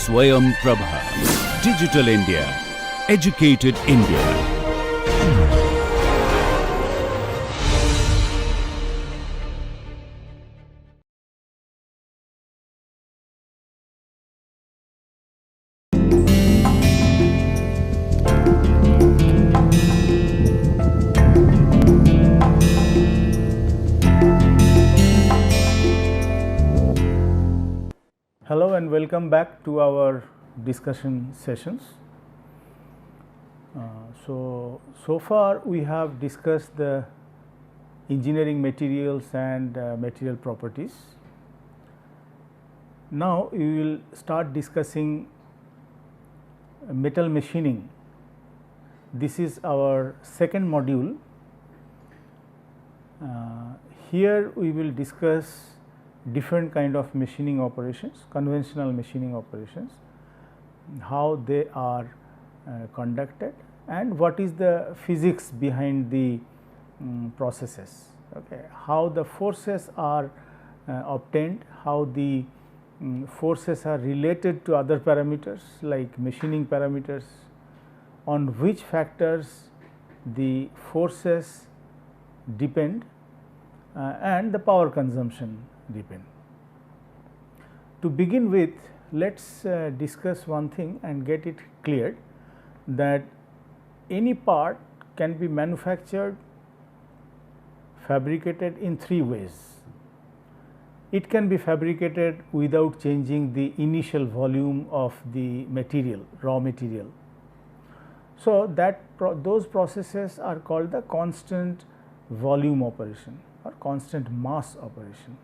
SwayamPrabha. Digital India. Educated India. Hello and welcome back to our discussion sessions. So far we have discussed the engineering materials and material properties. Now we will start discussing metal machining. This is our second module. Here we will discuss different kind of machining operations, conventional machining operations, how they are conducted and what is the physics behind the processes, okay. How the forces are obtained, how the forces are related to other parameters like machining parameters, on which factors the forces depend and the power consumption depend. To begin with, let us discuss one thing and get it cleared that any part can be manufactured, fabricated in three ways. It can be fabricated without changing the initial volume of the material, raw material. So, that those processes are called the constant volume operation or constant mass operation.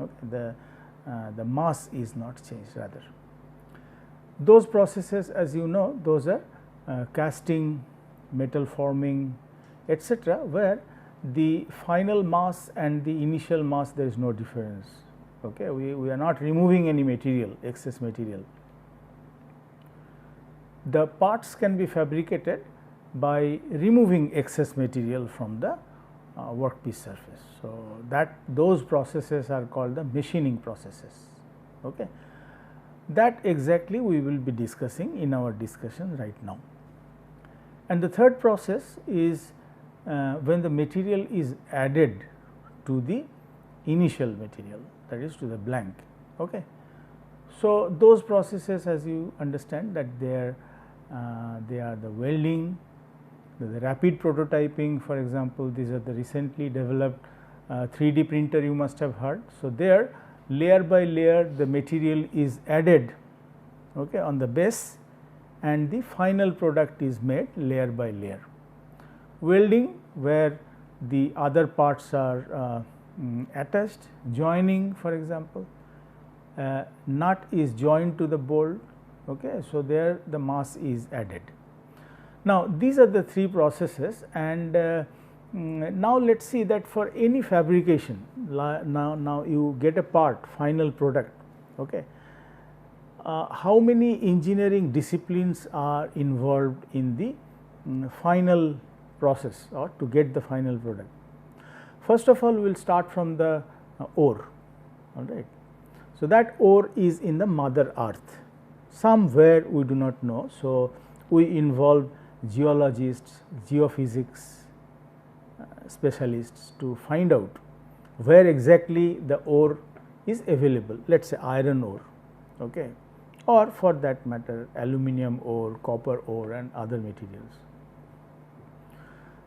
Okay. The mass is not changed, rather. Those processes, as you know, those are casting, metal forming, etc., where the final mass and the initial mass there is no difference. Okay. We are not removing any material, excess material. The parts can be fabricated by removing excess material from the workpiece surface. So, those processes are called the machining processes. Okay. That exactly we will be discussing in our discussion right now. And the third process is when the material is added to the initial material, that is to the blank. Okay. So, those processes, as you understand, that they are the welding, the rapid prototyping, for example, these are the recently developed 3D printer you must have heard. So, there layer by layer the material is added, okay, on the base and the final product is made layer by layer. Welding, where the other parts are attached, joining, for example, nut is joined to the bolt, okay. So, there the mass is added. Now, these are the three processes, and now let us see that for any fabrication, now you get a part, final product, okay. How many engineering disciplines are involved in the final process or to get the final product? First of all, we will start from the ore, all right. So, that ore is in the mother earth, somewhere we do not know. So, we involve geologists, geophysics specialists to find out where exactly the ore is available, let us say iron ore, okay, or for that matter aluminum ore, copper ore and other materials.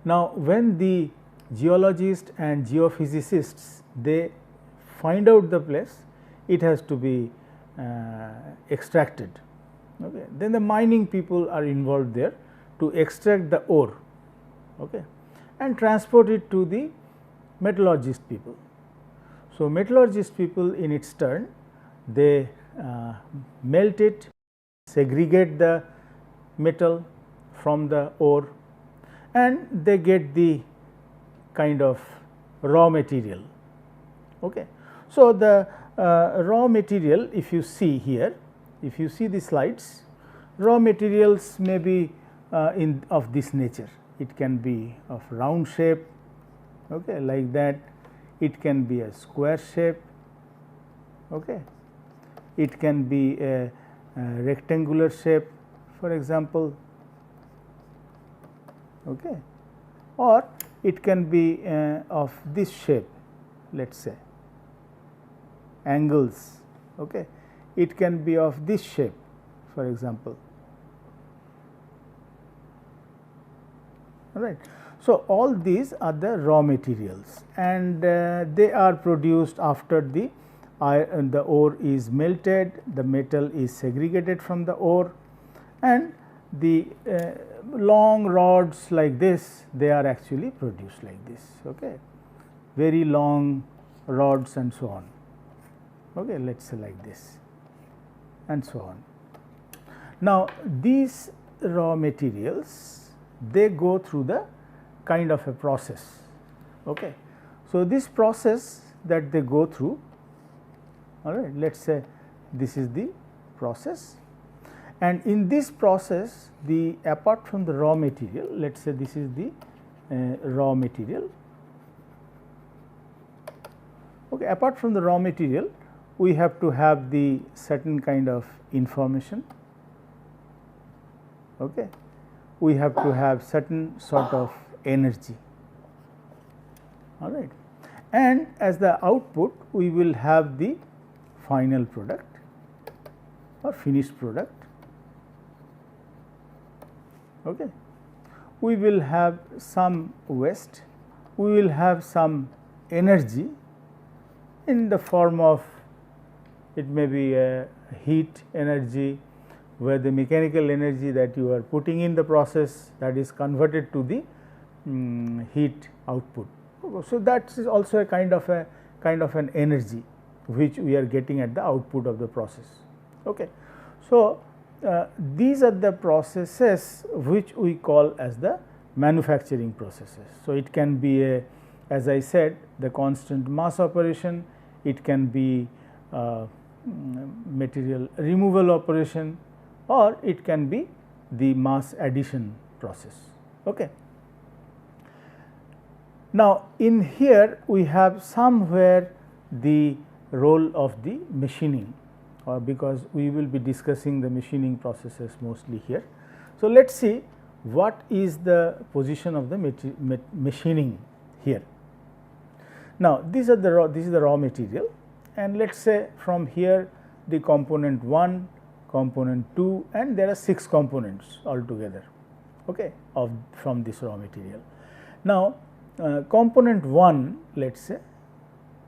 Now, when the geologists and geophysicists they find out the place, it has to be extracted, okay. Then the mining people are involved there to extract the ore, okay, and transport it to the metallurgist people. So, metallurgist people in its turn they melt it, segregate the metal from the ore and they get the kind of raw material, okay. So, the raw material, if you see here, if you see the slides, raw materials may be of this nature. It can be of round shape, okay, like that. It can be a square shape, okay. It can be a rectangular shape, for example, okay, or it can be of this shape, let us say angles, okay. It can be of this shape, for example, all right. So, all these are the raw materials, and they are produced after the ore is melted, the metal is segregated from the ore, and the long rods like this, they are actually produced like this, okay, very long rods and so on, okay, let us say like this and so on. Now, these raw materials, they go through the kind of a process, okay. So, this process that they go through, all right, let us say this is the process, and in this process the apart from the raw material, let us say this is the raw material, okay. Apart from the raw material, we have to have the certain kind of information, okay. We have to have certain sort of energy, all right, and as the output we will have the final product or finished product, okay. We will have some waste, we will have some energy in the form of, it may be a heat energy, where the mechanical energy that you are putting in the process, that is converted to the heat output. So, that is also a kind of an energy which we are getting at the output of the process, okay. So, these are the processes which we call as the manufacturing processes. So, it can be a, as I said, the constant mass operation, it can be material removal operation, or it can be the mass addition process, okay. Now, in here we have somewhere the role of the machining, because we will be discussing the machining processes mostly here. So, let us see what is the position of the machining here. Now, this is the raw material, and let us say from here the component 1, component 2, and there are 6 components altogether, okay, from this raw material. Now, component 1, let us say,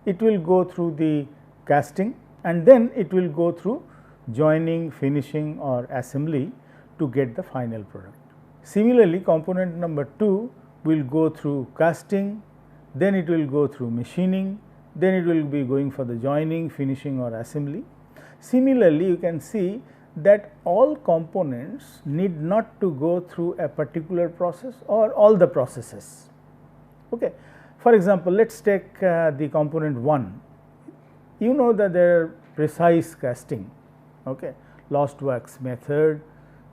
it will go through the casting, and then it will go through joining, finishing or assembly to get the final product. Similarly, component number 2 will go through casting, then it will go through machining, then it will be going for the joining, finishing or assembly. Similarly, you can see that all components need not to go through a particular process or all the processes, okay. For example, let us take the component 1. You know that there are precise casting, okay, lost wax method,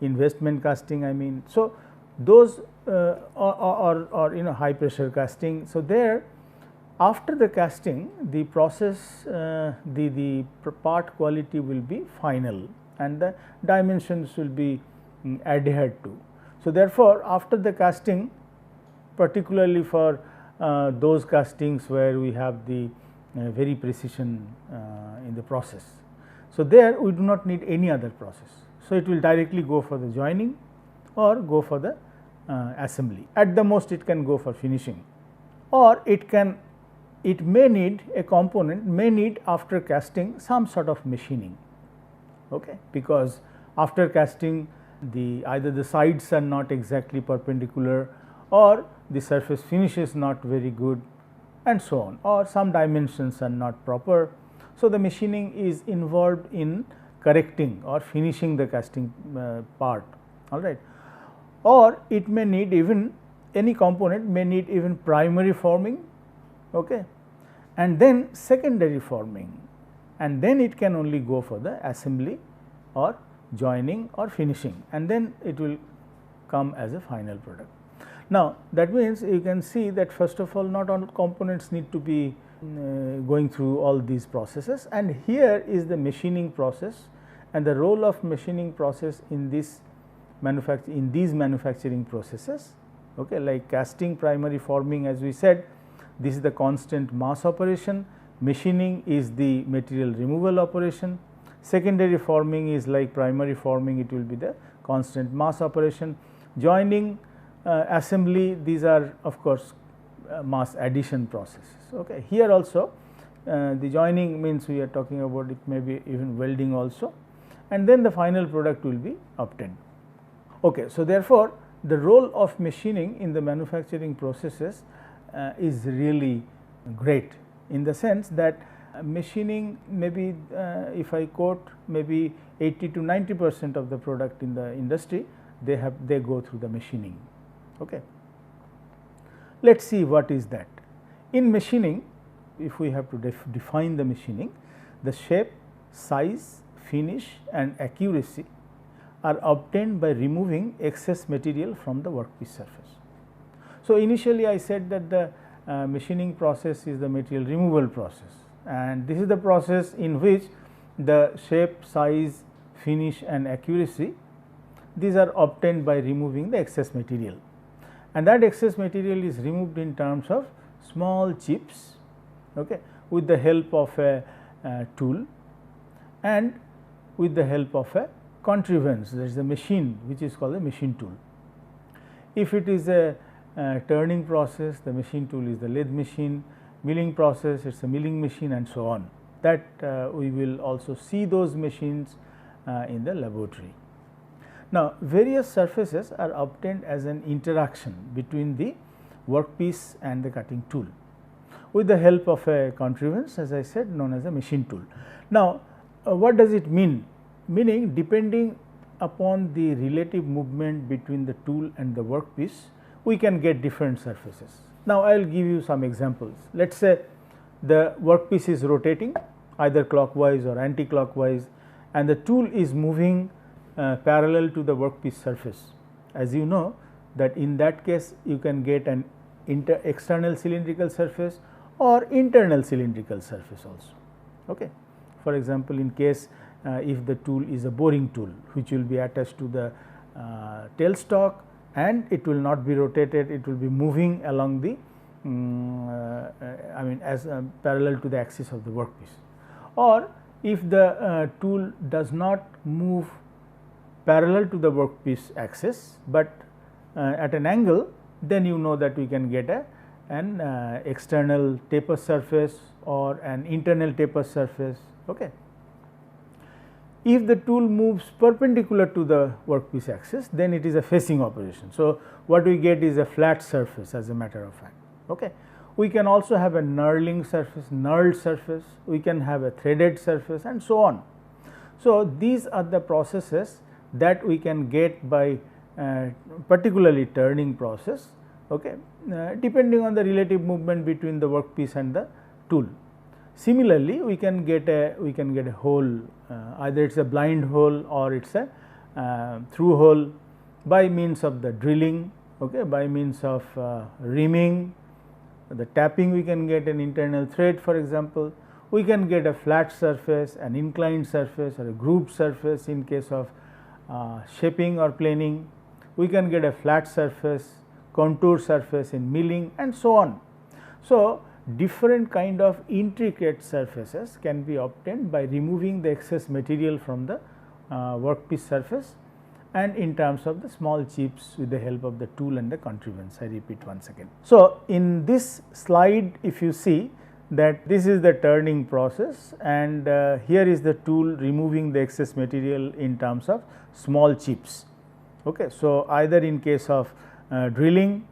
investment casting, I mean. So, those or you know, high pressure casting. So, there after the casting, the process, the part quality will be final and the dimensions will be adhered to. So, therefore, after the casting, particularly for those castings where we have the very precision in the process. So, there we do not need any other process. So, it will directly go for the joining or go for the assembly. At the most it can go for finishing, or it may need a component may need after casting some sort of machining, okay, because after casting either the sides are not exactly perpendicular or the surface finish is not very good and so on, or some dimensions are not proper. So, the machining is involved in correcting or finishing the casting part, all right, or it may need even any component may need even primary forming, okay, and then secondary forming, and then it can only go for the assembly or joining or finishing, and then it will come as a final product. Now, that means you can see that first of all not all components need to be going through all these processes, and here is the machining process, and the role of machining process in these manufacturing processes. Okay, like casting, primary forming, as we said, this is the constant mass operation. Machining is the material removal operation. Secondary forming is like primary forming, it will be the constant mass operation. Joining, assembly, these are of course mass addition processes. Okay. Here also the joining means we are talking about, it may be even welding also, and then the final product will be obtained. Okay. So, therefore, the role of machining in the manufacturing processes is really great, in the sense that machining, maybe if I quote, maybe 80 to 90% of the product in the industry, they go through the machining. Okay. Let us see what is that. In machining, if we have to define the machining, the shape, size, finish and accuracy are obtained by removing excess material from the workpiece surface. So, initially I said that the machining process is the material removal process, and this is the process in which the shape, size, finish and accuracy, these are obtained by removing the excess material, and that excess material is removed in terms of small chips, okay, with the help of a tool and with the help of a contrivance, that is a machine which is called a machine tool. If it is a turning process, the machine tool is the lathe machine, milling process, it is a milling machine, and so on. That we will also see those machines in the laboratory. Now, various surfaces are obtained as an interaction between the workpiece and the cutting tool with the help of a contrivance, as I said, known as a machine tool. Now, what does it mean? Meaning, depending upon the relative movement between the tool and the workpiece, we can get different surfaces. Now, I will give you some examples. Let us say the workpiece is rotating either clockwise or anti-clockwise, and the tool is moving parallel to the workpiece surface. As you know that in that case you can get an external cylindrical surface or internal cylindrical surface also. Okay. For example, in case if the tool is a boring tool, which will be attached to the tailstock, and it will not be rotated, it will be moving along the as parallel to the axis of the workpiece. Or if the tool does not move parallel to the workpiece axis, but at an angle, then you know that we can get an external taper surface or an internal taper surface. Okay. If the tool moves perpendicular to the workpiece axis, then it is a facing operation. So, what we get is a flat surface, as a matter of fact. Okay. We can also have a knurling surface, knurled surface, we can have a threaded surface, and so on. So, these are the processes that we can get by particularly turning process, okay, depending on the relative movement between the workpiece and the tool. Similarly, we can get a hole, either it is a blind hole or it is a through hole, by means of the drilling, okay, by means of reaming, the tapping. We can get an internal thread, for example. We can get a flat surface, an inclined surface, or a grooved surface in case of shaping or planing. We can get a flat surface, contour surface in milling, and so on. So, different kind of intricate surfaces can be obtained by removing the excess material from the workpiece surface, and in terms of the small chips with the help of the tool and the contrivance. I repeat once again. So, in this slide, if you see that this is the turning process, and here is the tool removing the excess material in terms of small chips. Okay. So, either in case of drilling,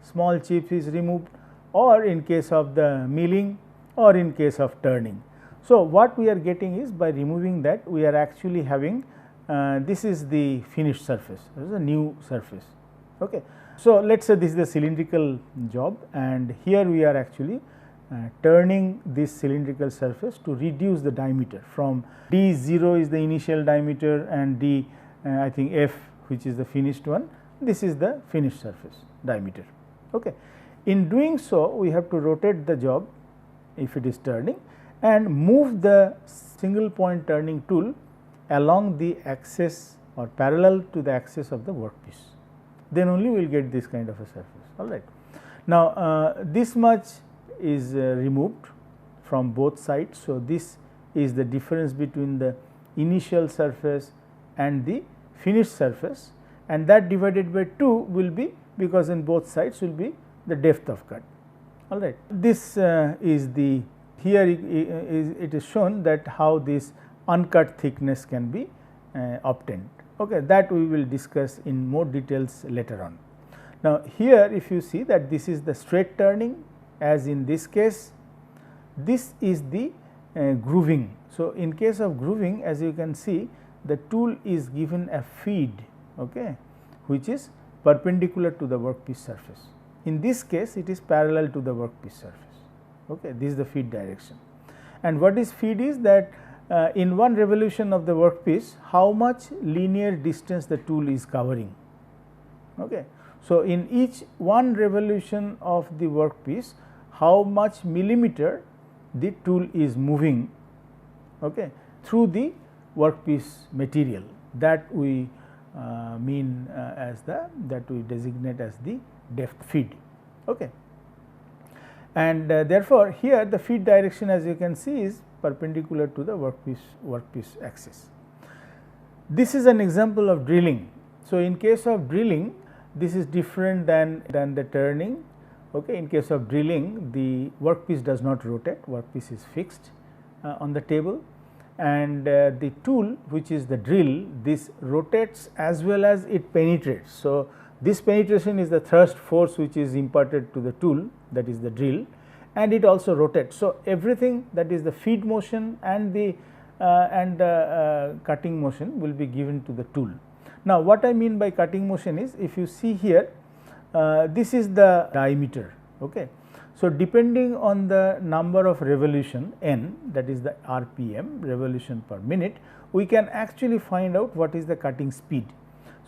small chip is removed, or in case of the milling, or in case of turning. So, what we are getting is, by removing that, we are actually having this is the finished surface, this is a new surface. Okay. So, let us say this is the cylindrical job, and here we are actually turning this cylindrical surface to reduce the diameter from D0 is the initial diameter, and D I think F, which is the finished one, this is the finished surface diameter. Okay. In doing so, we have to rotate the job if it is turning and move the single point turning tool along the axis or parallel to the axis of the workpiece, then only we will get this kind of a surface. All right. Now, this much is removed from both sides. So, this is the difference between the initial surface and the finished surface, and that divided by 2 will be, because in both sides will be the depth of cut. All right. This is the, here it is shown that how this uncut thickness can be obtained. Okay, that we will discuss in more details later on. Now, here if you see that this is the straight turning, as in this case, this is the grooving. So, in case of grooving, as you can see, the tool is given a feed, okay, which is perpendicular to the workpiece surface. In this case, it is parallel to the workpiece surface. Okay, this is the feed direction. And what is feed is that in one revolution of the workpiece, how much linear distance the tool is covering. Okay. So, in each one revolution of the workpiece, how much millimeter the tool is moving, okay, through the workpiece material, that we mean as the, that we designate as the depth feed. Okay. And therefore, here the feed direction, as you can see, is perpendicular to the workpiece axis. This is an example of drilling. So, in case of drilling, this is different than the turning. Okay. In case of drilling, the workpiece does not rotate, workpiece is fixed on the table, and the tool, which is the drill, this rotates as well as it penetrates. So, this penetration is the thrust force which is imparted to the tool, that is the drill, and it also rotates. So, everything, that is the feed motion and the cutting motion, will be given to the tool. Now, what I mean by cutting motion is, if you see here, this is the diameter. Okay. So, depending on the number of revolution n, that is the RPM, revolution per minute, we can actually find out what is the cutting speed.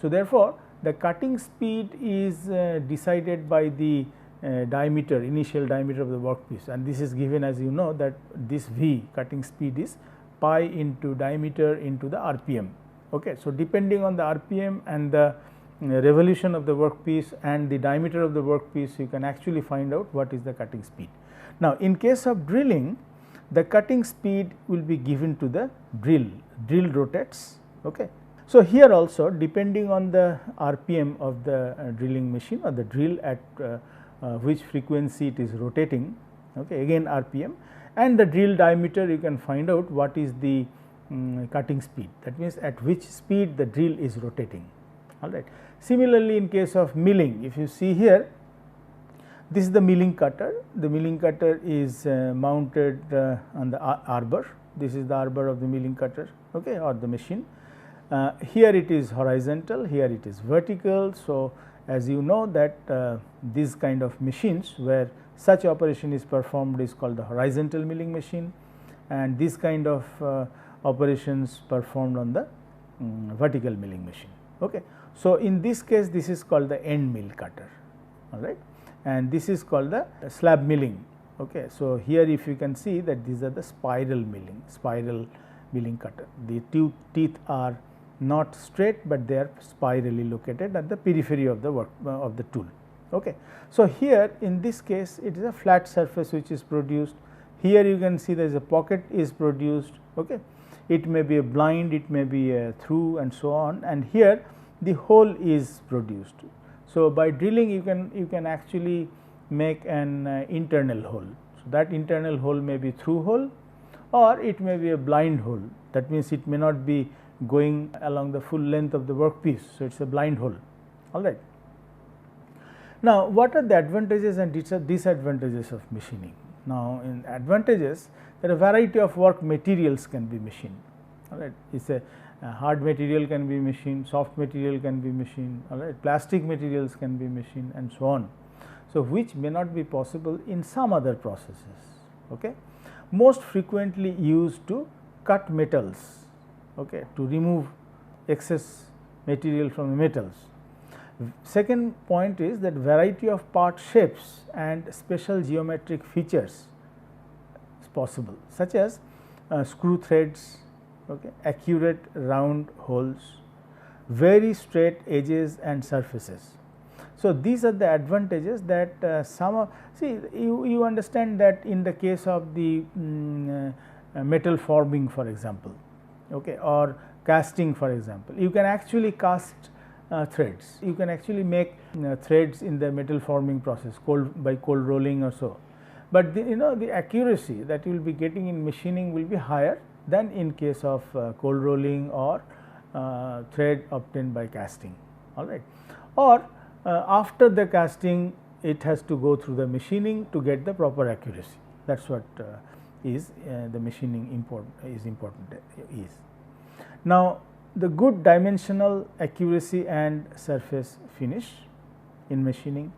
So, therefore, the cutting speed is decided by the diameter, initial diameter of the workpiece, and this is given, as you know, that this V, cutting speed, is pi into diameter into the RPM. Okay. So, depending on the RPM and the revolution of the workpiece and the diameter of the workpiece, you can actually find out what is the cutting speed. Now, in case of drilling, the cutting speed will be given to the drill rotates. Okay. So, here also, depending on the RPM of the drilling machine or the drill, at which frequency it is rotating, okay, again RPM, and the drill diameter, you can find out what is the cutting speed, that means at which speed the drill is rotating. All right. Similarly, in case of milling, if you see here, this is the milling cutter. The milling cutter is mounted on the arbor. This is the arbor of the milling cutter, okay, or the machine. Here it is horizontal, here it is vertical. So, as you know that these kind of machines where such operation is performed is called the horizontal milling machine, and this kind of operations performed on the vertical milling machine. Okay. So, in this case, this is called the end mill cutter, all right, and this is called the slab milling. Okay. So, here if you can see that these are the spiral milling cutter. The teeth are not straight, but they are spirally located at the periphery of the work of the tool. Okay. So, here in this case, it is a flat surface which is produced. Here you can see there is a pocket is produced. Okay. It may be a blind, it may be a through, and so on, and here the hole is produced. So, by drilling you can actually make an internal hole. So, that internal hole may be through hole or it may be a blind hole, that means it may not be going along the full length of the workpiece. So, it is a blind hole. All right. Now, what are the advantages and disadvantages of machining? Now, in advantages, there are a variety of work materials can be machined. All right. It is a hard material can be machined, soft material can be machined, all right, plastic materials can be machined, and so on. So, which may not be possible in some other processes. Okay. Most frequently used to cut metals, okay, to remove excess material from the metals. Second point is that variety of part shapes and special geometric features is possible, such as screw threads, okay, accurate round holes, very straight edges and surfaces. So, these are the advantages that some of, see, you understand that in the case of the metal forming, for example, okay, or casting, for example, you can actually cast threads. You can actually make threads in the metal forming process by cold rolling or so, but the accuracy that you will be getting in machining will be higher than in case of cold rolling or thread obtained by casting, all right. Or after the casting, it has to go through the machining to get the proper accuracy. That is what is the machining important is. Now, the good dimensional accuracy and surface finish in machining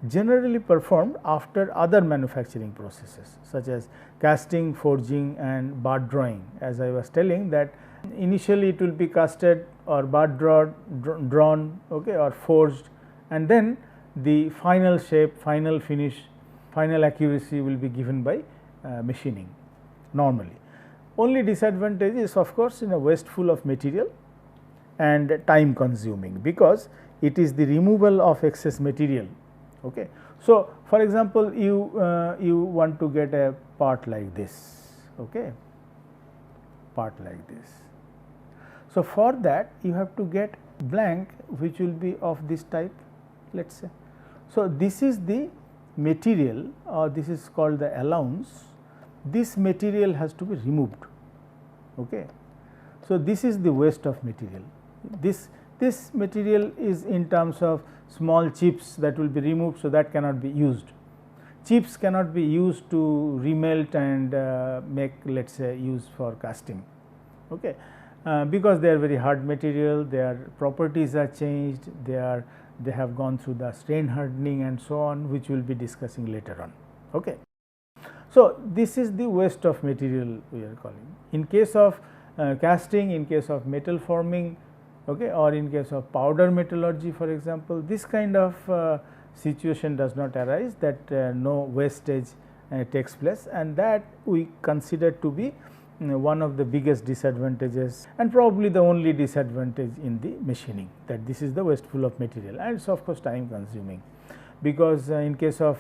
generally performed after other manufacturing processes such as casting, forging and bar drawing. As I was telling that initially it will be casted or bar drawn, okay, or forged, and then the final shape, final finish, final accuracy will be given by machining normally. Only disadvantage is of course wasteful of material and time consuming, because it is the removal of excess material. Okay. So, for example, you want to get a part like this, okay, part like this. So, for that you have to get blank which will be of this type, let us say. So, this is the material, or this is called the allowance. This material has to be removed. Okay. So, this is the waste of material. This material is in terms of small chips that will be removed, so that cannot be used. Chips cannot be used to remelt and make, let us say, use for casting, okay, because they are very hard material, their properties are changed, they have gone through the strain hardening and so on, which we will be discussing later on. Okay. So, this is the waste of material we are calling. In case of casting, in case of metal forming, okay, or in case of powder metallurgy, for example, this kind of situation does not arise, that no wastage takes place, and that we consider to be one of the biggest disadvantages and probably the only disadvantage in the machining, that this is the wasteful of material, and it is of course time consuming, because in case of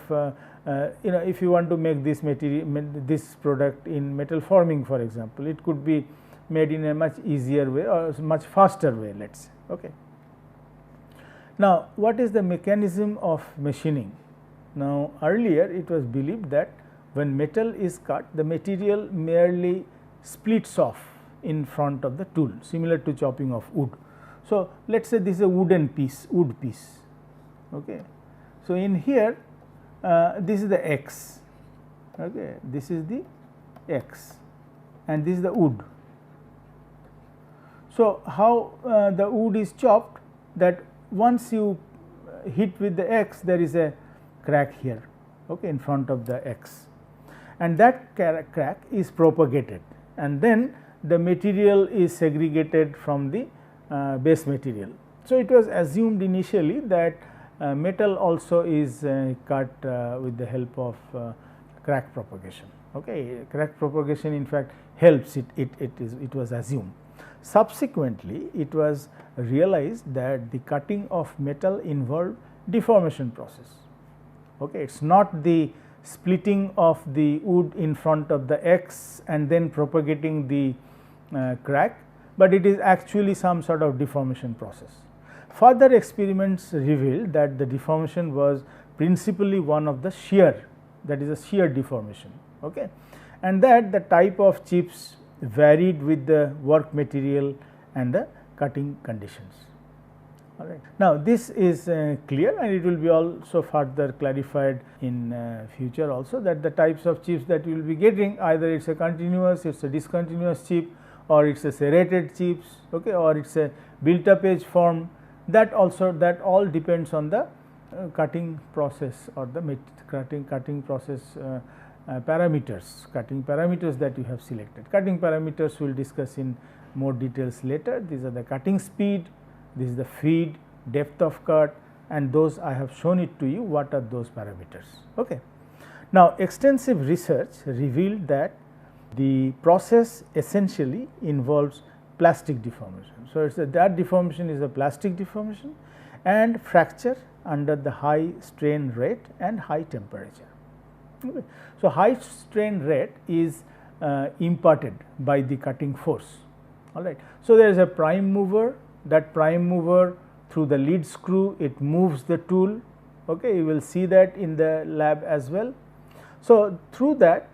if you want to make this material, this product in metal forming, for example, it could be made in a much easier way or much faster way, let us say. Okay. Now, what is the mechanism of machining? Now, earlier it was believed that when metal is cut, the material merely splits off in front of the tool, similar to chopping of wood. So, let us say this is a wood piece. Okay. So, in here this is the X, okay, this is the X and this is the wood. So, how the wood is chopped, that once you hit with the X, there is a crack here, okay, in front of the X, and that crack is propagated, and then the material is segregated from the base material. So, it was assumed initially that metal also is cut with the help of crack propagation. Okay. Crack propagation in fact helps, it was assumed. Subsequently, it was realized that the cutting of metal involved deformation process. Okay. It is not the splitting of the wood in front of the X and then propagating the crack, but it is actually some sort of deformation process. Further experiments revealed that the deformation was principally one of the shear, that is a shear deformation, okay, and that the type of chips varied with the work material and the cutting conditions. All right. Now, this is clear, and it will be also further clarified in future also, that the types of chips that you will be getting, either it is a continuous, it is a discontinuous chip, or it is a serrated chips, okay, or it is a built up edge form, that all depends on the cutting process or the cutting process cutting parameters that you have selected. Cutting parameters we will discuss in more details later. These are the cutting speed, this is the feed, depth of cut, and those I have shown it to you, what are those parameters. Okay. Now, extensive research revealed that The process essentially involves plastic deformation. So, that deformation is a plastic deformation and fracture under the high strain rate and high temperature. Okay. So, high strain rate is imparted by the cutting force. All right. So, there is a prime mover, that prime mover through the lead screw it moves the tool. Okay. You will see that in the lab as well. So, through that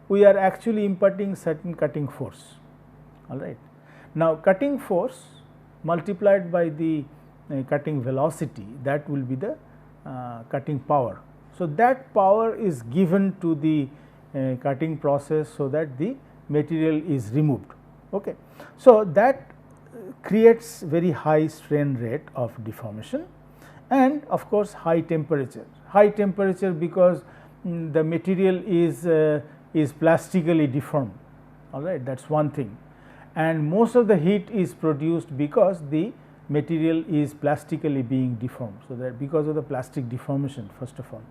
we are actually imparting certain cutting force. All right. Now, cutting force multiplied by the cutting velocity, that will be the cutting power. So, that power is given to the cutting process, so that the material is removed. Okay. So, that creates very high strain rate of deformation and of course, high temperature. High temperature because the material is plastically deformed. All right, that is one thing, and most of the heat is produced because the material is plastically being deformed. So, that because of the plastic deformation first of all,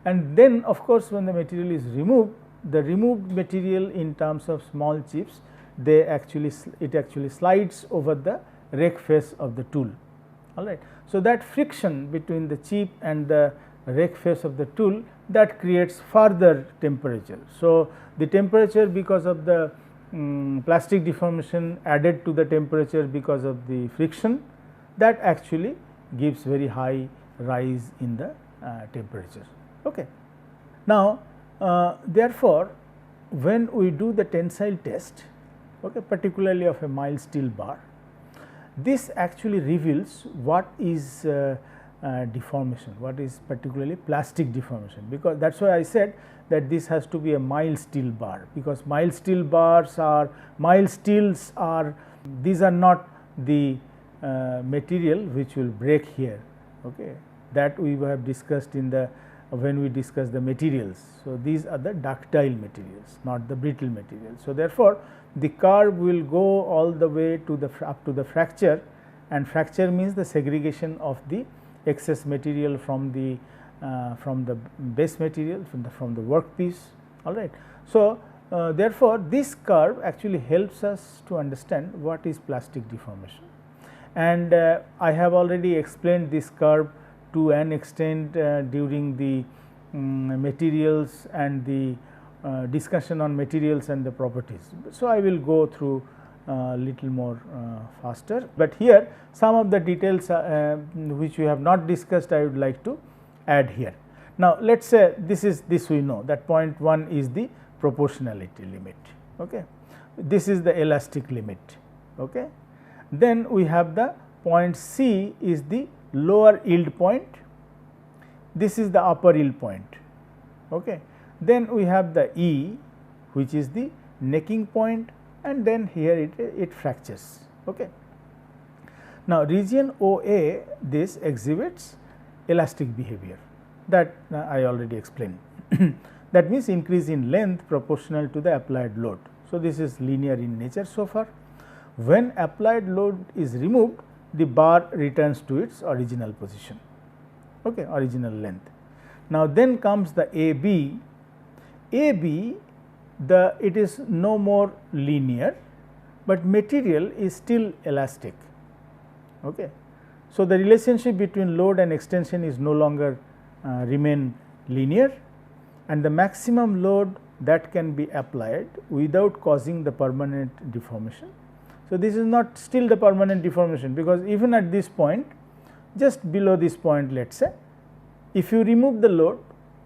and then of course, when the material is removed, the removed material in terms of small chips, it actually slides over the rake face of the tool. All right. So, that friction between the chip and the rake face of the tool, that creates further temperature. So, the temperature because of the plastic deformation added to the temperature because of the friction, that actually gives very high rise in the temperature. Okay. Now, therefore, when we do the tensile test, okay, particularly of a mild steel bar, this actually reveals what is deformation, what is particularly plastic deformation, because that is why I said that this has to be a mild steel bar, because mild steel bars are mild steels are, these are not the material which will break here. Okay. That we have discussed in the when we discuss the materials. So, these are the ductile materials, not the brittle materials. So, therefore, the curve will go all the way to the up to the fracture, and fracture means the segregation of the excess material from the base material, from the workpiece. All right. So, therefore, this curve actually helps us to understand what is plastic deformation, and I have already explained this curve to an extent during the materials and the discussion on materials and the properties. So, I will go through little more faster, but here some of the details which we have not discussed, I would like to add here. Now, let us say this we know that point 1 is the proportionality limit. Okay. This is the elastic limit. Okay. Then we have the point C is the lower yield point, this is the upper yield point. Okay. Then we have the E, which is the necking point, and then here it fractures. Okay. Now, region OA, this exhibits elastic behavior, that I already explained. That means increase in length proportional to the applied load. So, this is linear in nature so far. When applied load is removed, the bar returns to its original position, okay, original length. Now, then comes the AB. AB, it is no more linear, but material is still elastic. Okay. So, the relationship between load and extension is no longer remain linear, and the maximum load that can be applied without causing the permanent deformation. So, this is not still the permanent deformation, because even at this point, just below this point, let us say, if you remove the load,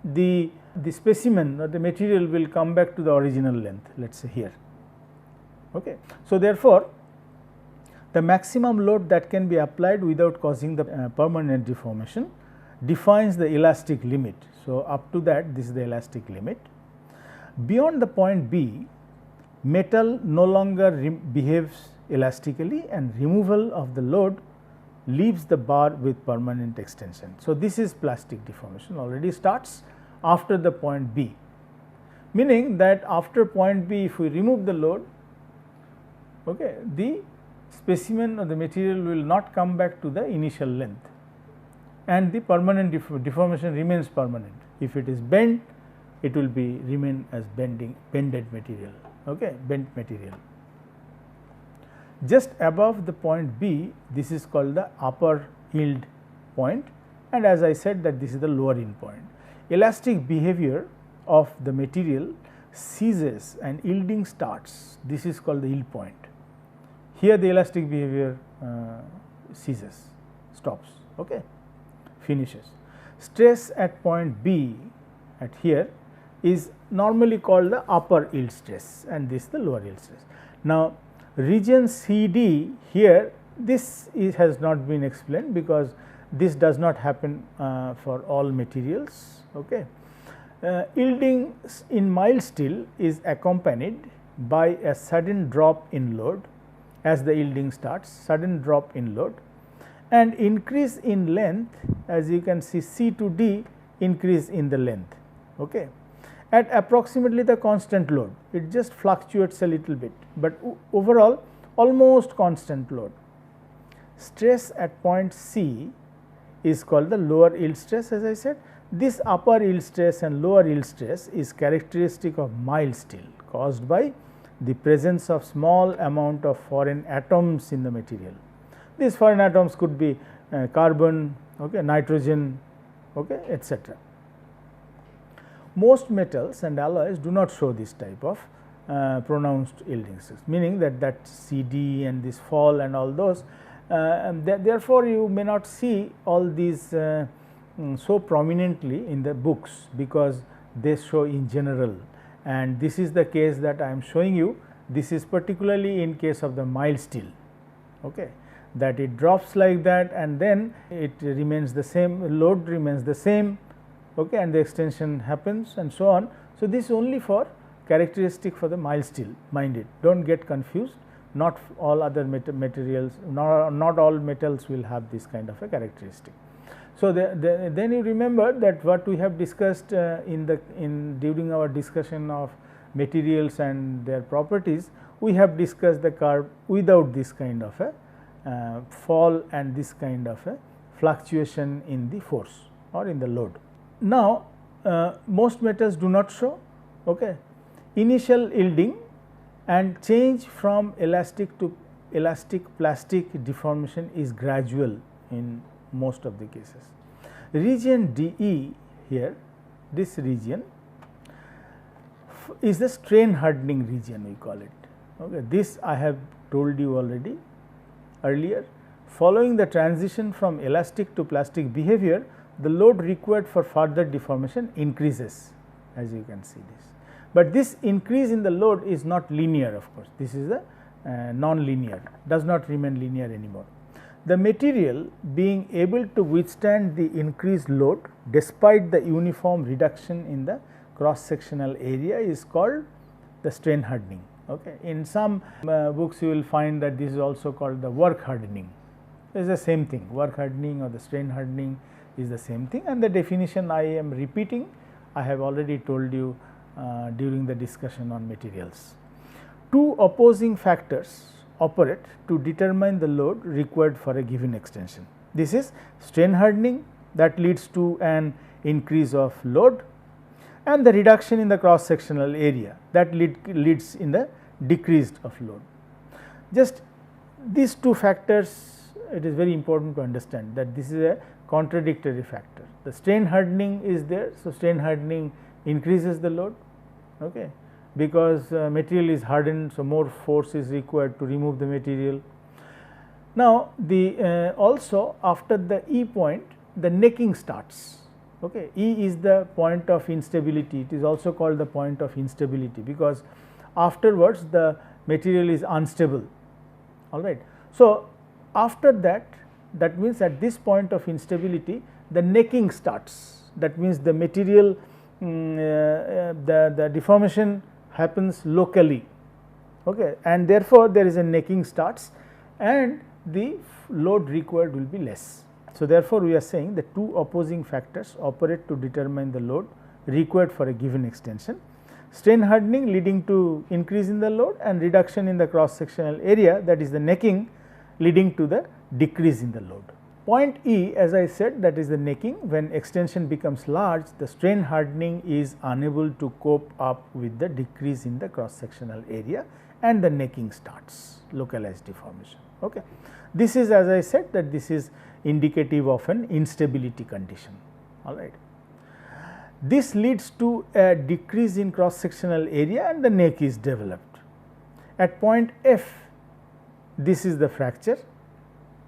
the specimen or the material will come back to the original length, let us say here. Okay. So, therefore, the maximum load that can be applied without causing the permanent deformation defines the elastic limit. So, up to that, this is the elastic limit. Beyond the point B, metal no longer behaves elastically, and removal of the load leaves the bar with permanent extension. So, this is plastic deformation already starts after the point B, meaning that after point B, if we remove the load, okay, the specimen or the material will not come back to the initial length, and the permanent deformation remains permanent. If it is bent, it will be remain as bended material, okay, bent material. Just above the point B, this is called the upper yield point, and as I said that this is the lower yield point. Elastic behavior of the material ceases and yielding starts. This is called the yield point. Here the elastic behavior ceases, stops, okay, finishes. Stress at point B at here is normally called the upper yield stress, and this is the lower yield stress. Now, region CD here, this has not been explained because this does not happen for all materials. Okay. Yielding in mild steel is accompanied by a sudden drop in load as the yielding starts, sudden drop in load, and increase in length, as you can see C to D increase in the length, okay, at approximately the constant load. It just fluctuates a little bit, but overall almost constant load. Stress at point C is called the lower yield stress, as I said. This upper yield stress and lower yield stress is characteristic of mild steel, caused by the presence of small amount of foreign atoms in the material. These foreign atoms could be carbon, okay, nitrogen, okay, etc. Most metals and alloys do not show this type of pronounced yielding stress, meaning that CD and this fall and all those, therefore, you may not see all these so prominently in the books, because they show in general, and this is the case that I am showing you. This is particularly in case of the mild steel, okay, that it drops like that and then it remains the same, load remains the same, okay, and the extension happens and so on. So, this is only for characteristic for the mild steel, mind it, do not get confused. Not all other materials, not all metals will have this kind of a characteristic. So, then you remember that what we have discussed during our discussion of materials and their properties, we have discussed the curve without this kind of a fall and this kind of a fluctuation in the force or in the load. Now, most metals do not show, okay, initial yielding and change from elastic to elastic plastic deformation is gradual in most of the cases. Region DE here, this region is the strain hardening region, we call it. Okay. This I have told you already earlier. Following the transition from elastic to plastic behavior, the load required for further deformation increases, as you can see this. But this increase in the load is not linear, of course, this is a non-linear, does not remain linear anymore. The material being able to withstand the increased load despite the uniform reduction in the cross sectional area is called the strain hardening. Okay. In some books you will find that this is also called the work hardening. It is the same thing, work hardening or the strain hardening is the same thing, and the definition I am repeating, I have already told you during the discussion on materials. Two opposing factors operate to determine the load required for a given extension. This is strain hardening, that leads to an increase of load, and the reduction in the cross sectional area, that leads in the decreased of load. Just these two factors, it is very important to understand that this is a contradictory factor. The strain hardening is there, so strain hardening increases the load, okay, because material is hardened, so more force is required to remove the material. Now, the also after the E point, the necking starts. Okay. E is the point of instability, it is also called the point of instability, because afterwards the material is unstable, all right. So, after that, that means at this point of instability the necking starts, that means the material the deformation happens locally, okay, and therefore, there is a necking starts and the load required will be less. So, therefore, we are saying the two opposing factors operate to determine the load required for a given extension. Strain hardening leading to increase in the load and reduction in the cross sectional area, that is the necking, leading to the decrease in the load. Point E, as I said, that is the necking. When extension becomes large, the strain hardening is unable to cope up with the decrease in the cross sectional area and the necking starts, localized deformation. Okay. This is, as I said, that this is indicative of an instability condition. All right. This leads to a decrease in cross sectional area and the neck is developed. At point F, this is the fracture.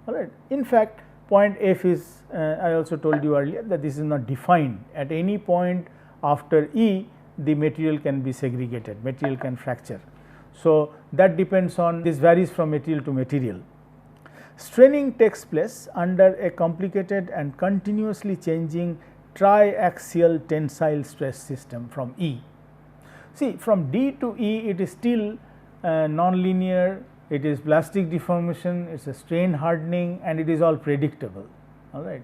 All right. In fact, point F is, I also told you earlier that this is not defined. At any point after E, the material can be segregated, material can fracture. So, that depends on, this varies from material to material. Straining takes place under a complicated and continuously changing triaxial tensile stress system from E. See, from D to E, it is still non-linear, it is plastic deformation, it is a strain hardening, and it is all predictable. All right.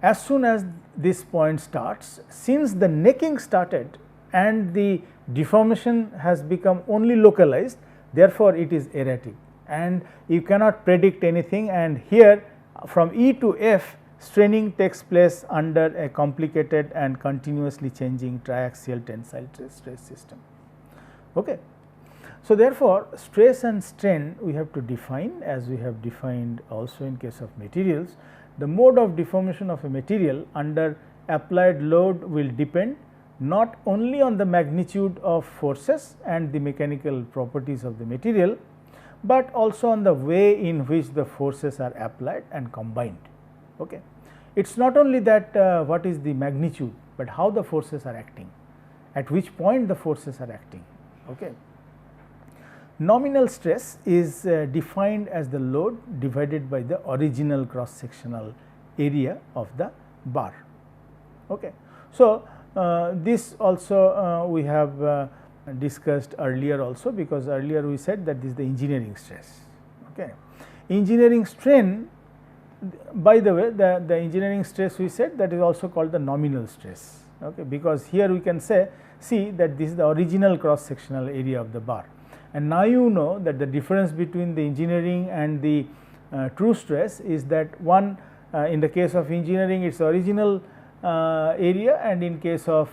As soon as this point starts, since the necking started and the deformation has become only localized, therefore, it is erratic and you cannot predict anything, and here from E to F, straining takes place under a complicated and continuously changing triaxial tensile stress system. Okay. So, therefore, stress and strain we have to define, as we have defined also in case of materials. The mode of deformation of a material under applied load will depend not only on the magnitude of forces and the mechanical properties of the material, but also on the way in which the forces are applied and combined. Okay. It is not only that what is the magnitude, but how the forces are acting, at which point the forces are acting. Okay. Nominal stress is defined as the load divided by the original cross sectional area of the bar. Okay. So, this also we have discussed earlier also, because earlier we said that this is the engineering stress. Okay. Engineering strain, by the way, the engineering stress we said that is also called the nominal stress. Okay. Because here we can say, see that this is the original cross sectional area of the bar. And now you know that the difference between the engineering and the true stress is that one in the case of engineering it is original area, and in case of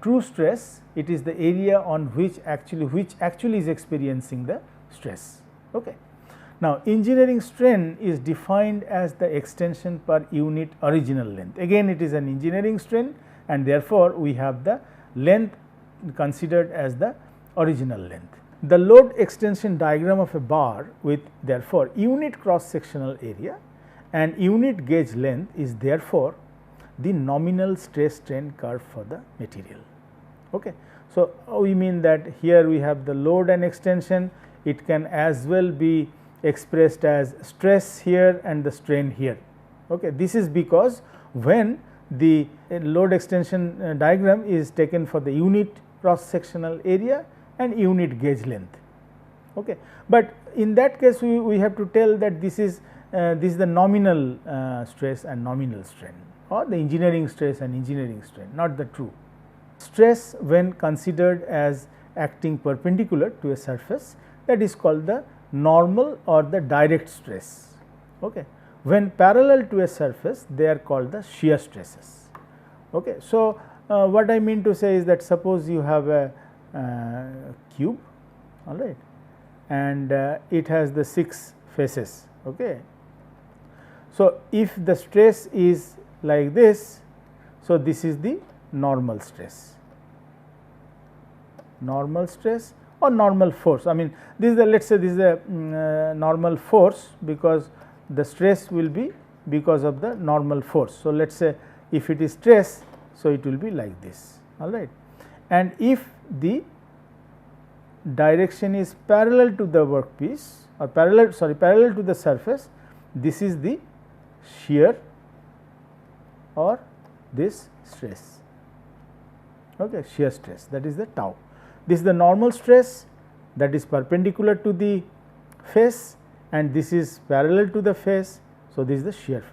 true stress it is the area on which actually is experiencing the stress. Okay. Now, engineering strain is defined as the extension per unit original length. Again it is an engineering strain, and therefore, we have the length considered as the original length. The load extension diagram of a bar with therefore unit cross sectional area and unit gauge length is therefore the nominal stress strain curve for the material. Okay. So, we mean that here we have the load and extension, it can as well be expressed as stress here and the strain here. Okay. This is because when the load extension diagram is taken for the unit cross sectional area and unit gauge length. Okay. But in that case we have to tell that this is the nominal stress and nominal strain, or the engineering stress and engineering strain, not the true. Stress when considered as acting perpendicular to a surface, that is called the normal or the direct stress. Okay. When parallel to a surface, they are called the shear stresses. Okay. So, what I mean to say is that suppose you have a cube, all right, and it has the 6 faces. Okay. So, if the stress is like this, so this is the normal stress or normal force. I mean, this is the, let us say this is a normal force, because the stress will be because of the normal force. So, let us say if it is stress, so it will be like this, all right. And if the direction is parallel to the workpiece or parallel to the surface, this is the shear or this stress. Okay, shear stress, that is the tau. This is the normal stress that is perpendicular to the face, and this is parallel to the face. So, this is the shear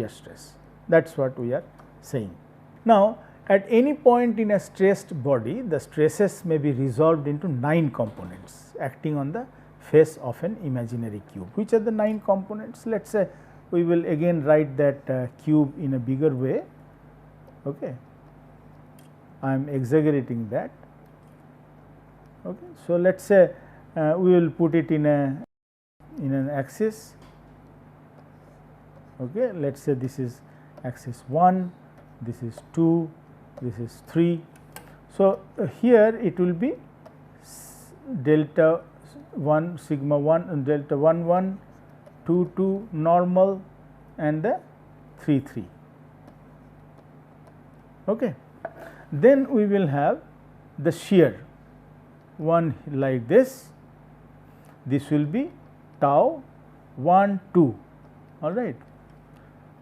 stress, that is what we are saying. Now, at any point in a stressed body, the stresses may be resolved into 9 components acting on the face of an imaginary cube. Which are the 9 components? Let us say we will again write that cube in a bigger way. Okay. I am exaggerating that. Okay. So, let us say we will put it in an axis. Okay. Let us say this is axis 1, this is 2, this is 3. So, here it will be delta 1 sigma 1 and delta 1 1, 2 2 normal and the 3 3. Okay. Then we will have the shear, one like this will be tau 1 2, all right.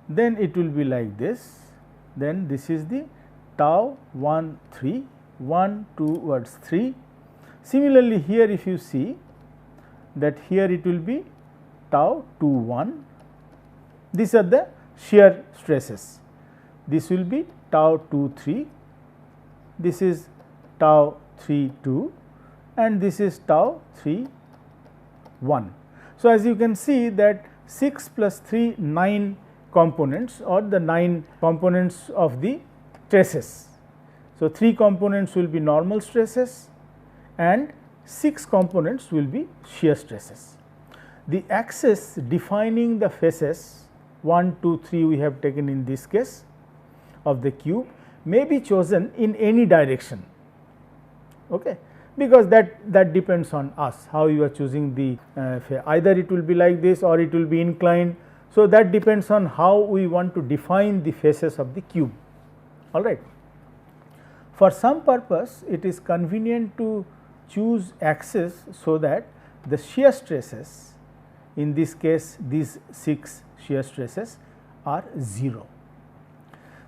Then it will be like this, then this is the tau 1 3, 1 towards 3. Similarly, here if you see that here it will be tau 2 1, these are the shear stresses. This will be tau 2 3, this is tau 3 2 and this is tau 3 1. So, as you can see that 6 plus 3 9 components or the 9 components of the stresses. So, 3 components will be normal stresses and 6 components will be shear stresses. The axis defining the faces 1 2 3 we have taken in this case of the cube may be chosen in any direction, okay, because that depends on us how you are choosing the either it will be like this or it will be inclined. So, that depends on how we want to define the faces of the cube, all right. For some purpose it is convenient to choose axis so that the shear stresses, in this case these 6 shear stresses are 0.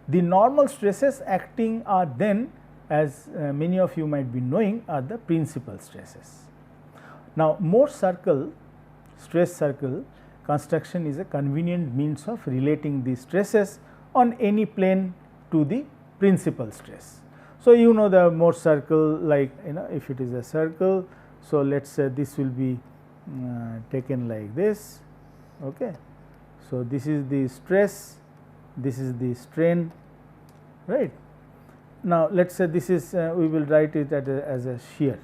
The normal stresses acting are then, as many of you might be knowing, are the principal stresses. Now, Morse circle, stress circle construction is a convenient means of relating the stresses on any plane to the principal stress. So, you know the Morse circle, like if it is a circle. So, let us say this will be taken like this. Okay. So, this is the stress, this is the strain, right. Now, let us say this is we will write it as a shear.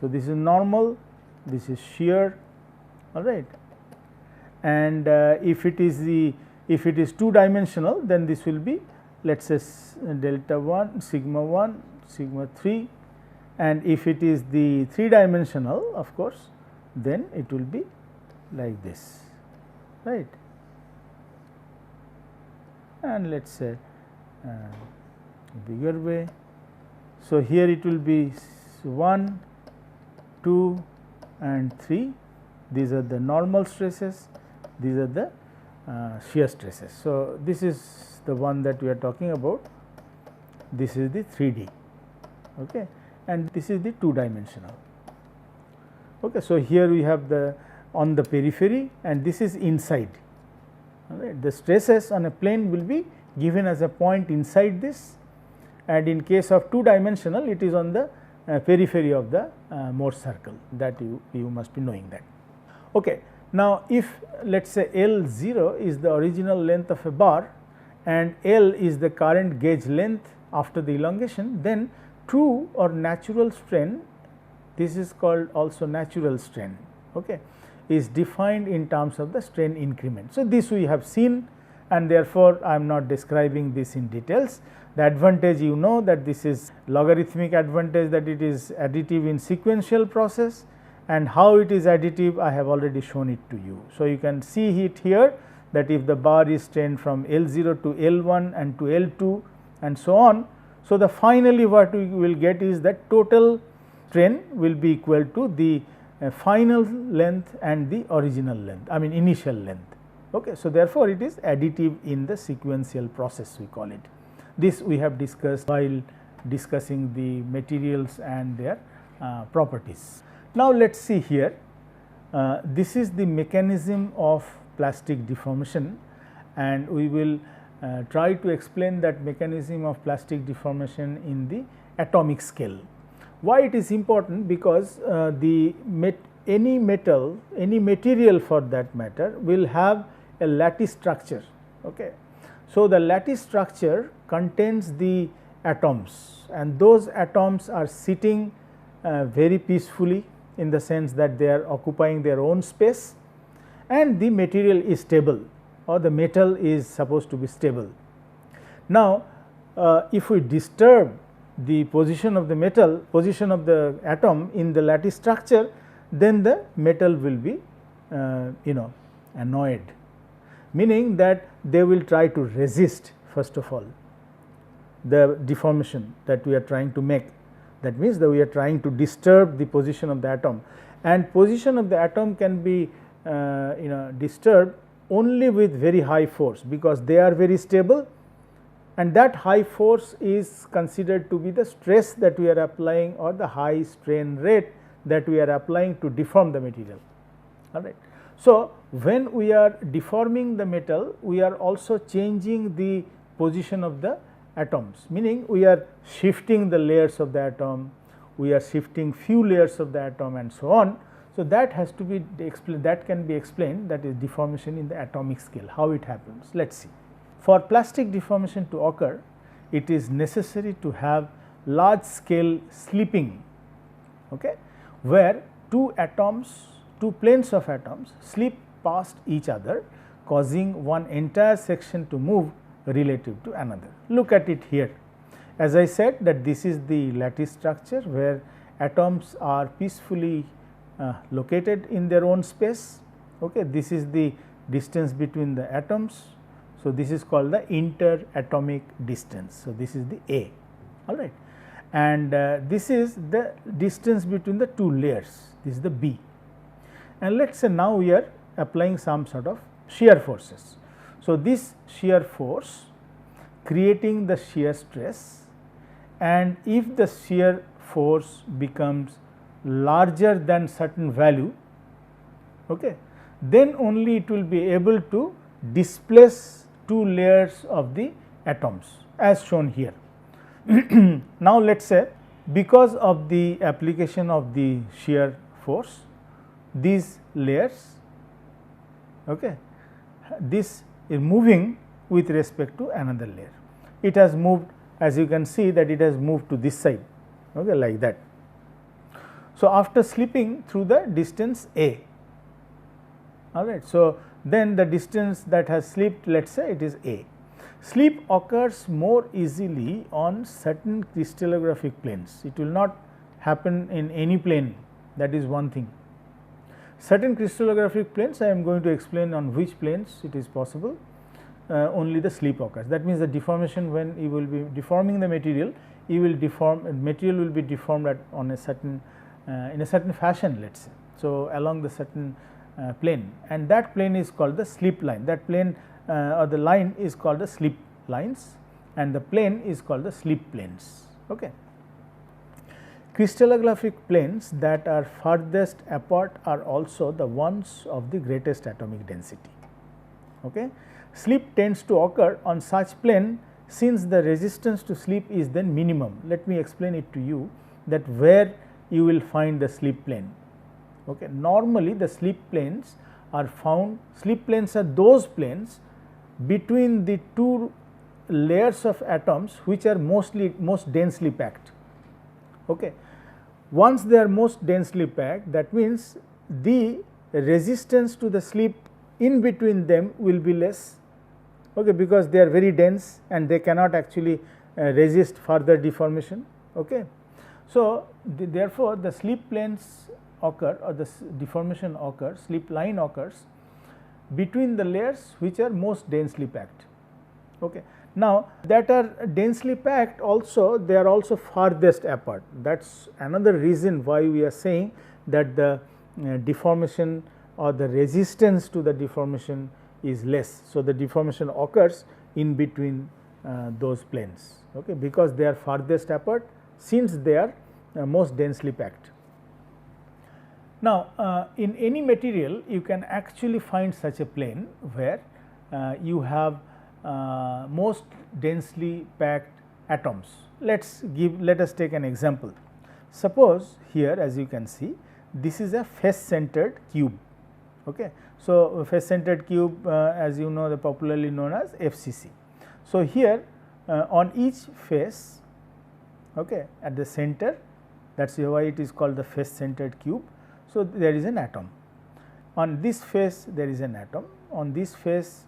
So, this is normal, this is shear, all right. And if it is 2 dimensional, then this will be, let us say delta 1 sigma 3, and if it is the 3 dimensional, of course, then it will be like this, right. And let us say bigger way. So, here it will be 1, 2 and 3, these are the normal stresses, these are the shear stresses. So, this is the one that we are talking about, this is the 3D, okay, and this is the 2 dimensional. Okay. So, here we have the on the periphery and this is inside, all right. The stresses on a plane will be given as a point inside this, and in case of 2 dimensional it is on the periphery of the Morse circle, that you must be knowing that. Okay. Now, if let us say L0 is the original length of a bar and L is the current gauge length after the elongation, then true or natural strain, this is called also natural strain, okay, is defined in terms of the strain increment. So, this we have seen, and therefore, I am not describing this in details. The advantage, you know, that this is logarithmic advantage, that it is additive in sequential process, and how it is additive I have already shown it to you. So, you can see it here that if the bar is strained from L0 to L1 and to L2 and so on. So, the finally what we will get is that total strain will be equal to the final length and the original length, I mean initial length. Okay. So, therefore, it is additive in the sequential process, we call it. This we have discussed while discussing the materials and their properties. Now, let us see here, this is the mechanism of plastic deformation, and we will try to explain that mechanism of plastic deformation in the atomic scale. Why it is important? Because any metal, any material for that matter will have a lattice structure. Okay. So, the lattice structure contains the atoms, and those atoms are sitting very peacefully, in the sense that they are occupying their own space, and the material is stable, or the metal is supposed to be stable. Now, if we disturb the position of the atom in the lattice structure, then the metal will be annoyed, meaning that they will try to resist, first of all, the deformation that we are trying to make. That means that we are trying to disturb the position of the atom, and position of the atom can be disturbed only with very high force, because they are very stable, and that high force is considered to be the stress that we are applying, or the high strain rate that we are applying to deform the material. All right. So, when we are deforming the metal, we are also changing the position of the atoms, meaning we are shifting the layers of the atom, we are shifting few layers of the atom, and so on. So, that has to be explained, that can be explained, that is deformation in the atomic scale, how it happens. Let us see. For plastic deformation to occur, it is necessary to have large scale slipping, okay, where two planes of atoms slip past each other, causing one entire section to move relative to another. Look at it here. As I said, that this is the lattice structure where atoms are peacefully located in their own space. Okay. This is the distance between the atoms. So, this is called the interatomic distance. So, this is the A, all right, and this is the distance between the two layers, this is the B. And let us say now we are applying some sort of shear forces. So, this shear force creating the shear stress, and if the shear force becomes larger than certain value, okay, then only it will be able to displace two layers of the atoms, as shown here. Now, let us say because of the application of the shear force, these layers, okay, this is moving with respect to another layer. It has moved, as you can see, that it has moved to this side, okay, like that. So, after slipping through the distance A, all right. So, then the distance that has slipped, let us say it is A. Slip occurs more easily on certain crystallographic planes. It will not happen in any plane, that is one thing. Certain crystallographic planes, I am going to explain on which planes it is possible, only the slip occurs. That means, the deformation, when you will be deforming the material, you will material will be deformed on a certain in a certain fashion, let us say. So, along the certain plane, and that plane is called the slip line. That plane or the line is called the slip lines, and the plane is called the slip planes. Okay. Crystallographic planes that are farthest apart are also the ones of the greatest atomic density. Okay. Slip tends to occur on such plane, since the resistance to slip is then minimum. Let me explain it to you, that where you will find the slip plane. Okay. Normally, the slip planes are found, slip planes are those planes between the two layers of atoms which are most densely packed. Okay. Once they are most densely packed, that means the resistance to the slip in between them will be less, okay, because they are very dense and they cannot actually resist further deformation. Okay. So, therefore, the slip planes occur, or the deformation occurs, slip line occurs between the layers which are most densely packed. Okay. Now, that are densely packed also, they are also farthest apart. That is another reason why we are saying that the deformation or the resistance to the deformation is less. So, the deformation occurs in between those planes, okay, because they are farthest apart, since they are most densely packed. Now, in any material you can actually find such a plane where you have most densely packed atoms. Let us take an example. Suppose here, as you can see, this is a face centered cube. Okay. So, face centered cube as you know, the popularly known as FCC. So, here on each face, okay, at the center, that is why it is called the face centered cube. So, there is an atom. On this face there is an atom, on this face,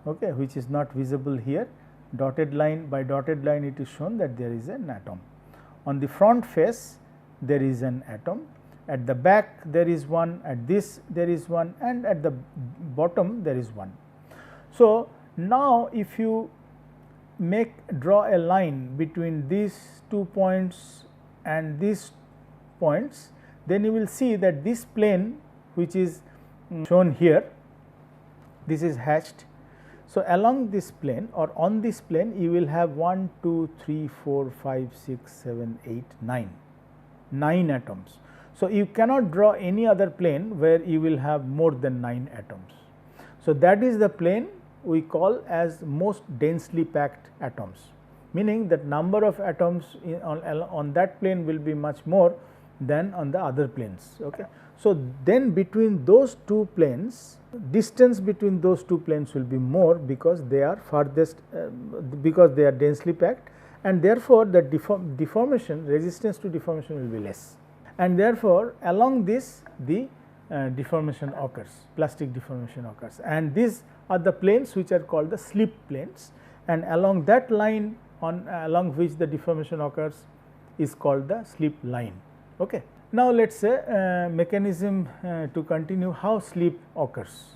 okay, which is not visible here, dotted line, by dotted line it is shown that there is an atom. On the front face there is an atom, at the back there is one, at this there is one, and at the bottom there is one. So, now if you draw a line between these 2 points and these points, then you will see that this plane which is shown here, this is hatched. So, along this plane or on this plane you will have 1, 2, 3, 4, 5, 6, 7, 8, 9 atoms. So, you cannot draw any other plane where you will have more than 9 atoms. So, that is the plane we call as most densely packed atoms, meaning that number of atoms on that plane will be much more than on the other planes. Okay. So, then between those two planes, distance between those two planes will be more because they are farthest, because they are densely packed, and therefore, the deformation, resistance to deformation will be less, and therefore, along this the deformation occurs, plastic deformation occurs, and these are the planes which are called the slip planes, and along that line along which the deformation occurs is called the slip line. Okay. Now, let us say mechanism to continue how slip occurs.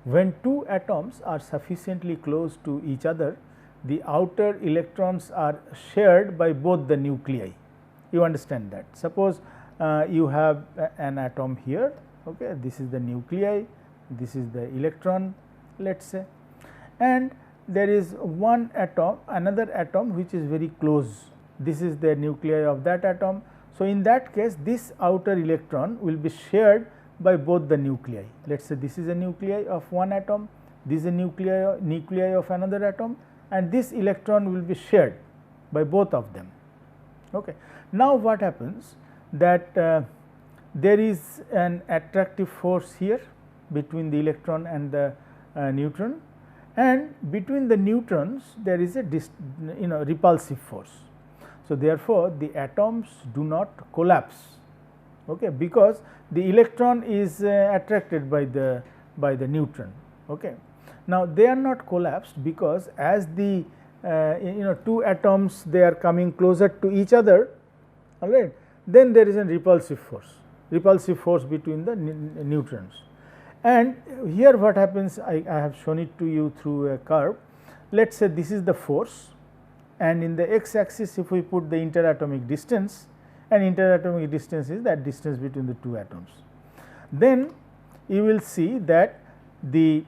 When two atoms are sufficiently close to each other, the outer electrons are shared by both the nuclei. You understand that. Suppose you have an atom here, okay, this is the nuclei, this is the electron, let us say, and there is one atom, another atom which is very close, this is the nuclei of that atom. So, in that case this outer electron will be shared by both the nuclei. Let us say this is a nuclei of one atom, this is a nuclei of another atom, and this electron will be shared by both of them. Okay. Now, what happens that there is an attractive force here between the electron and the neutron, and between the neutrons there is a repulsive force. So, therefore, the atoms do not collapse, okay, because the electron is attracted by the neutron. Okay. Now, they are not collapsed because as the two atoms they are coming closer to each other, all right, then there is a repulsive force between the neutrons. And here what happens, I have shown it to you through a curve. Let us say this is the force, and in the x axis if we put the interatomic distance, and interatomic distance is that distance between the two atoms, then you will see that the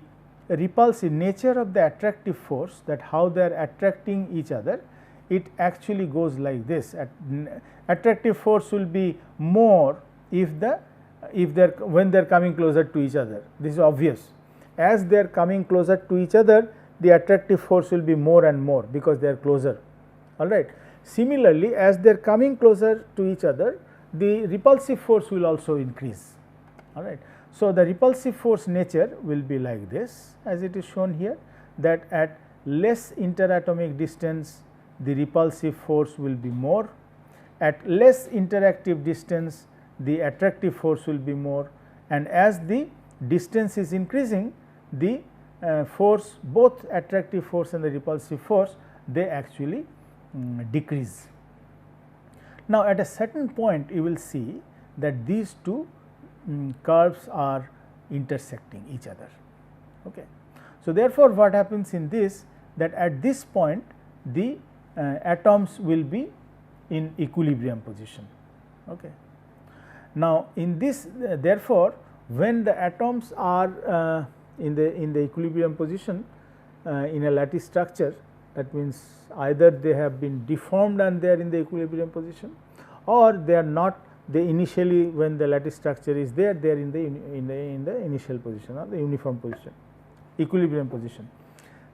repulsive nature of the attractive force, that how they are attracting each other, it actually goes like this. Attractive force will be more when they are coming closer to each other. This is obvious. As they are coming closer to each other, the attractive force will be more and more because they are closer. All right. Similarly, as they are coming closer to each other, the repulsive force will also increase. All right. So, the repulsive force nature will be like this, as it is shown here, that at less interatomic distance the repulsive force will be more, at less interactive distance the attractive force will be more, and as the distance is increasing, the force, both attractive force and the repulsive force, they actually decrease. Now, at a certain point you will see that these two curves are intersecting each other. Okay. So, therefore, what happens in this, that at this point the atoms will be in equilibrium position. Okay. Now, in this therefore, when the atoms are in the equilibrium position in a lattice structure, that means either they have been deformed and they are in the equilibrium position, or they are not, they initially when the lattice structure is there, they are in the initial position or the uniform position, equilibrium position.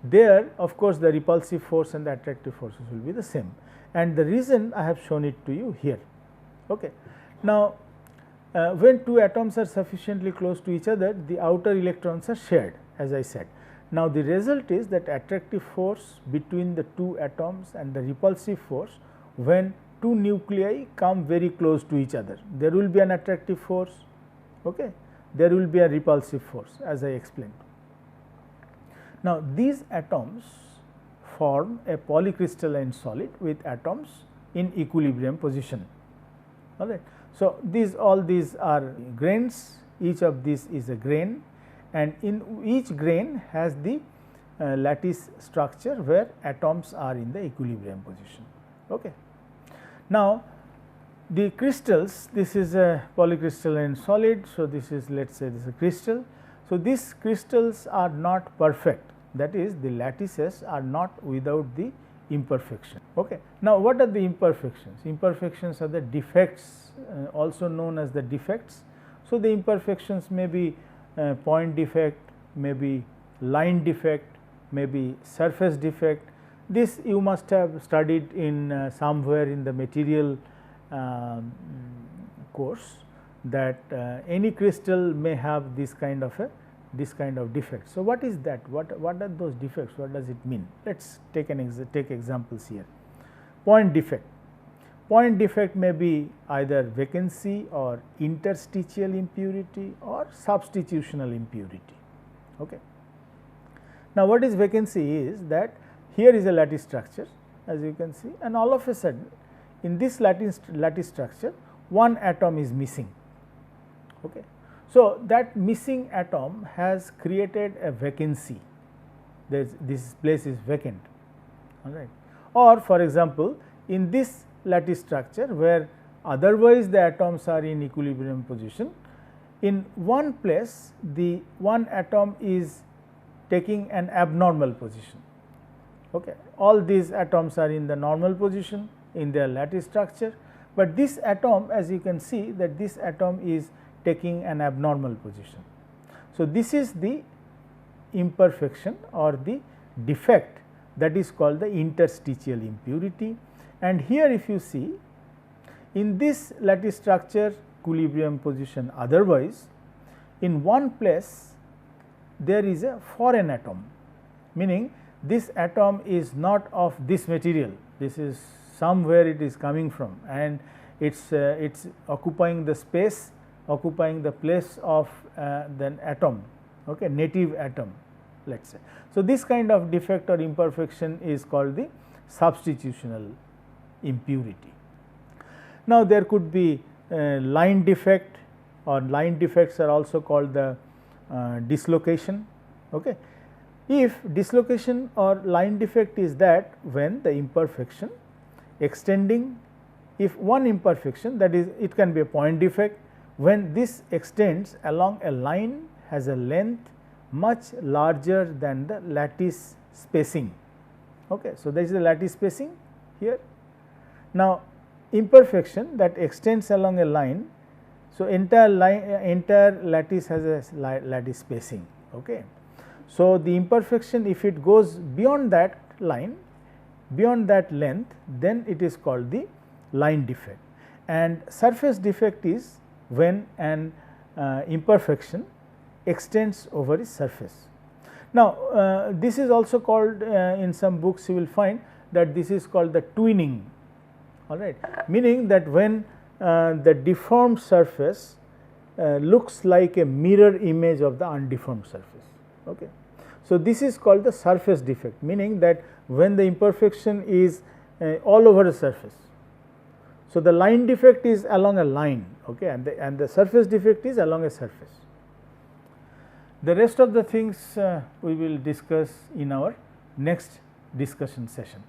There of course, the repulsive force and the attractive forces will be the same, and the reason I have shown it to you here. Okay. Now, when two atoms are sufficiently close to each other, the outer electrons are shared, as I said. Now, the result is that attractive force between the two atoms and the repulsive force when two nuclei come very close to each other, there will be an attractive force, okay. There will be a repulsive force, as I explained. Now, these atoms form a polycrystalline solid with atoms in equilibrium position, all right. So, all these are grains, each of these is a grain, and in each grain has the lattice structure where atoms are in the equilibrium position. Okay. Now, the crystals, this is a polycrystalline solid. So, this is, let us say, this is a crystal. So, these crystals are not perfect, that is, the lattices are not without the imperfection. Okay. Now, what are the imperfections? Imperfections are the defects, also known as the defects. So, the imperfections may be point defect, may be line defect, may be surface defect. This you must have studied in somewhere in the material course, that any crystal may have this kind of defect. So, what is that? What are those defects? What does it mean? Let us take examples here. Point defect. Point defect may be either vacancy or interstitial impurity or substitutional impurity. Okay. Now, what is vacancy is that here is a lattice structure, as you can see, and all of a sudden in this lattice structure one atom is missing. Okay. So, that missing atom has created a vacancy, this place is vacant, all right. Or for example, in this lattice structure where otherwise the atoms are in equilibrium position, in one place the one atom is taking an abnormal position. Okay. All these atoms are in the normal position in their lattice structure, but this atom, as you can see, that this atom is taking an abnormal position. So, this is the imperfection or the defect that is called the interstitial impurity. And here if you see, in this lattice structure equilibrium position otherwise, in one place there is a foreign atom, meaning this atom is not of this material, this is somewhere it is coming from, and it's occupying the space, occupying the place of the atom, okay, native atom, let us say. So, this kind of defect or imperfection is called the substitutional impurity. Now, there could be line defect, or line defects are also called the dislocation. Okay. If dislocation or line defect is that when the imperfection extending, if one imperfection, that is, it can be a point defect, when this extends along a line has a length much larger than the lattice spacing. Okay. So, there is the lattice spacing here. Now, imperfection that extends along a line, so entire lattice has a lattice spacing. Okay. So, the imperfection, if it goes beyond that line, beyond that length, then it is called the line defect, and surface defect is when an imperfection extends over its surface. Now, this is also called in some books you will find that this is called the twinning, all right, meaning that when the deformed surface looks like a mirror image of the undeformed surface. Okay. So, this is called the surface defect, meaning that when the imperfection is all over the surface. So, the line defect is along a line, okay, and the surface defect is along a surface. The rest of the things we will discuss in our next discussion session.